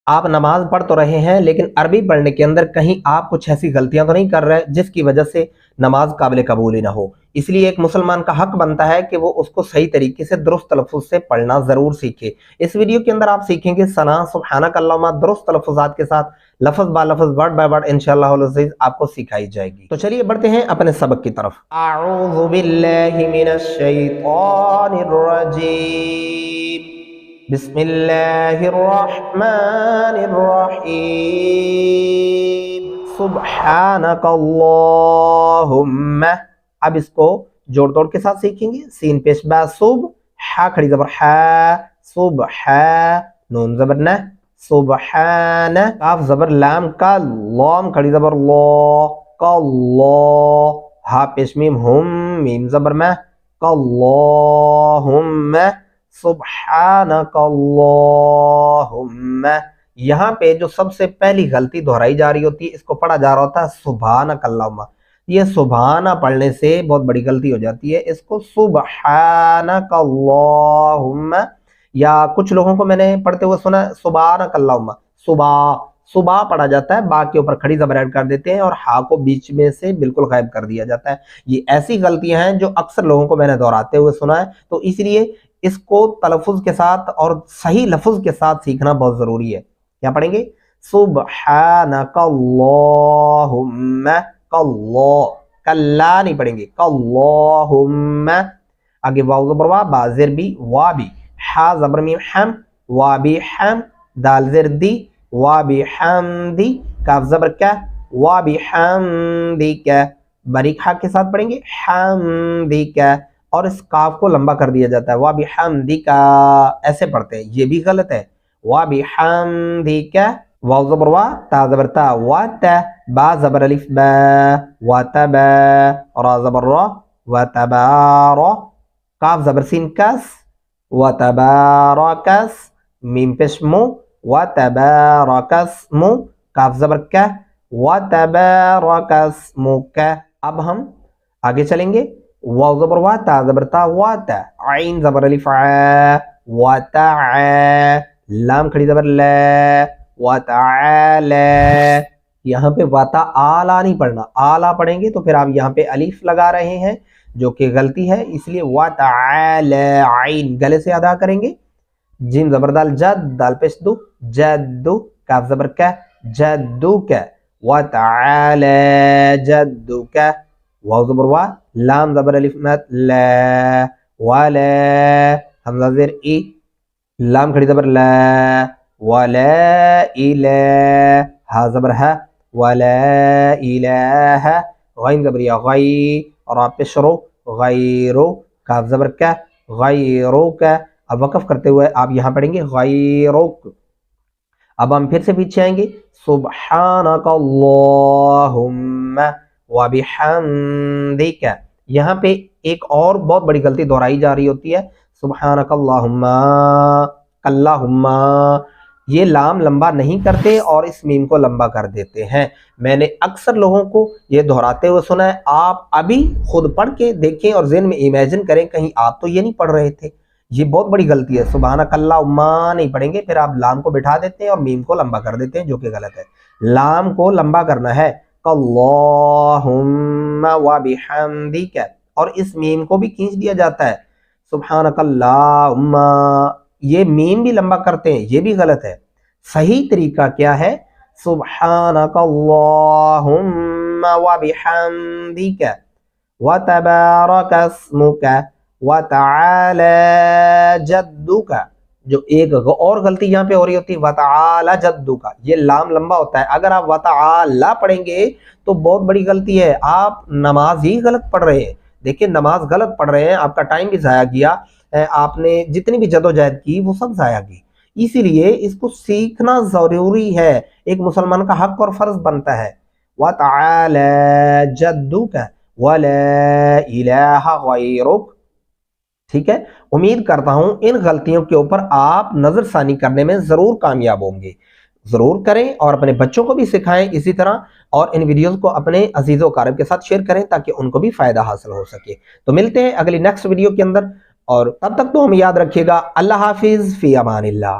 آپ نماز پڑھ تو رہے ہیں لیکن عربی پڑھنے کے اندر کہیں آپ کچھ ایسی غلطیاں تو نہیں کر رہے جس کی وجہ سے نماز قابل قبول ہی نہ ہو۔ اس لیے ایک مسلمان کا حق بنتا ہے کہ وہ اس کو صحیح طریقے سے درست تلفظ سے پڑھنا ضرور سیکھے۔ اس ویڈیو کے اندر آپ سیکھیں گے ثنا سبحانک اللہم درست تلفظات کے ساتھ لفظ با لفظ ورڈ بائی ورڈ انشاءاللہ العزیز آپ کو سکھائی جائے گی۔ تو چلیے بڑھتے ہیں اپنے سبق کی طرف۔ اعوذ باللہ من الشیطان الرجیم، بسم اللہ الرحمن الرحیم، سبحانک اللہم۔ اب اس کو جوڑ توڑ کے ساتھ سیکھیں گے۔ سین پیش با صب، ہا کھڑی زبر ہا، صبح، نون زبر نہ، سبحان، کاف زبر لام کا، لام کھڑی زبر لا، کاللہ، ہا پیش میم ہم، میم زبر میں، کاللہم، سبحانک اللہم۔ یہاں پہ جو سب سے پہلی غلطی دہرائی جا رہی ہوتی ہے، اس کو پڑھا جا رہا ہوتا ہے سبحانک اللہم۔ یہ سبحانہ پڑھنے سے بہت بڑی غلطی ہو جاتی ہے، اس کو سبحانک اللہم، یا کچھ لوگوں کو میں نے پڑھتے ہوئے سنا سبحانک اللہم، صبح صبح پڑھا جاتا ہے، با کے اوپر کھڑی زبر ایڈ کر دیتے ہیں اور ہا کو بیچ میں سے بالکل غائب کر دیا جاتا ہے۔ یہ ایسی غلطیاں ہیں جو اکثر لوگوں کو میں نے دہراتے ہوئے سنا ہے، تو اس لیے اس کو تلفظ کے ساتھ اور صحیح لفظ کے ساتھ سیکھنا بہت ضروری ہے۔ کیا پڑھیں گے؟ سبحانک اللہم، کاللہ، کلا نہیں پڑھیں گے، کاللہم۔ آگے واو زبر وا، با زیر بی، وا بی، ہا زبر میم حم، وا بی حم، دال زیر دی، وا بی حمدی، کاف زبر کا، وا بی حمدی کا، باریک ہا کے ساتھ پڑھیں گے حمدی کا، اور اس کاف کو لمبا کر دیا جاتا ہے، وا بی حمدی کا، ایسے پڑھتے ہیں، یہ بھی غلط ہے۔ وا بی حمدی کا، واو زبر وا، تا زبر تا، وا تا، با زبر الف با، وا تبا، را زبر را، وا تبارا، کاف زبر سین کس، وتبارکس، میم پیش مو، وتبارکس مو، کاف زبر کا، وتبارکس مو کا۔ اب ہم آگے چلیں گے۔ واو زبر وا، تا زبر تا، وا تا، عین زبر الف ع، وتع، لام کھڑی زبر لا، وتعالی۔ یہاں پہ وتعالی نہیں پڑھنا، آلہ پڑھیں گے تو پھر آپ یہاں پہ الف لگا رہے ہیں جو کہ غلطی ہے، اس لیے وتعالی، عین گلے سے ادا کریں گے۔ جیم زبر دال جد، دال پیش دو، جدو، کاف زبر کا، جدو کا، وتعالی جدو کا، واو زبر وا، لام زبر الف مد لا، ولا، حمزہ زیر ای، لام کھڑی زبر لا، ولا الہ، ہا زبر ہے، ولا الہ، غین زبر یا غی، را پیش رو، غیرو، کاف زبر کا، غیرو کا۔ اب وقف کرتے ہوئے آپ یہاں پڑھیں گے غیروک۔ اب ہم پھر سے پیچھے آئیں گے، سبحانک اللہم وبحمدک۔ یہاں پہ ایک اور بہت بڑی غلطی دہرائی جا رہی ہوتی ہے، سبحانک اللہم، اللہم، یہ لام لمبا نہیں کرتے اور اس میم کو لمبا کر دیتے ہیں۔ میں نے اکثر لوگوں کو یہ دہراتے ہوئے سنا ہے، آپ ابھی خود پڑھ کے دیکھیں اور ذہن میں امیجن کریں کہیں آپ تو یہ نہیں پڑھ رہے تھے۔ یہ بہت بڑی غلطی ہے، سبحانک اللہم نہیں پڑھیں گے، پھر آپ لام کو بٹھا دیتے ہیں اور میم کو لمبا کر دیتے ہیں، جو کہ غلط ہے۔ لام کو لمبا کرنا ہے، اللہم وبحمدک، اور اس میم کو بھی کھینچ دیا جاتا ہے، سبحانک اللہم، یہ میم بھی لمبا کرتے ہیں، یہ بھی غلط ہے۔ صحیح طریقہ کیا ہے؟ سبحانک اللہم وبحمدک، وتبارک اسمک، وتعالی جدک۔ جو ایک اور غلطی یہاں پہ ہو رہی ہوتی ہے، وتعالی جدک، یہ لام لمبا ہوتا ہے، اگر آپ وتعالی پڑھیں گے تو بہت بڑی غلطی ہے، آپ نماز ہی غلط پڑھ رہے ہیں۔ دیکھیں نماز غلط پڑھ رہے ہیں، آپ کا ٹائم بھی ضائع کیا، آپ نے جتنی بھی جدوجہد کی وہ سب ضائع کی۔ اسی لیے اس کو سیکھنا ضروری ہے، ایک مسلمان کا حق اور فرض بنتا ہے۔ وتعالی جدک ولا الہ غیرک۔ ٹھیک ہے، امید کرتا ہوں ان غلطیوں کے اوپر آپ نظر ثانی کرنے میں ضرور کامیاب ہوں گے۔ ضرور کریں اور اپنے بچوں کو بھی سکھائیں اسی طرح، اور ان ویڈیوز کو اپنے عزیز و اقارب کے ساتھ شیئر کریں تاکہ ان کو بھی فائدہ حاصل ہو سکے۔ تو ملتے ہیں اگلی نیکسٹ ویڈیو کے اندر، اور تب تک تو ہمیں یاد رکھیے گا، اللہ حافظ، فی امان اللہ۔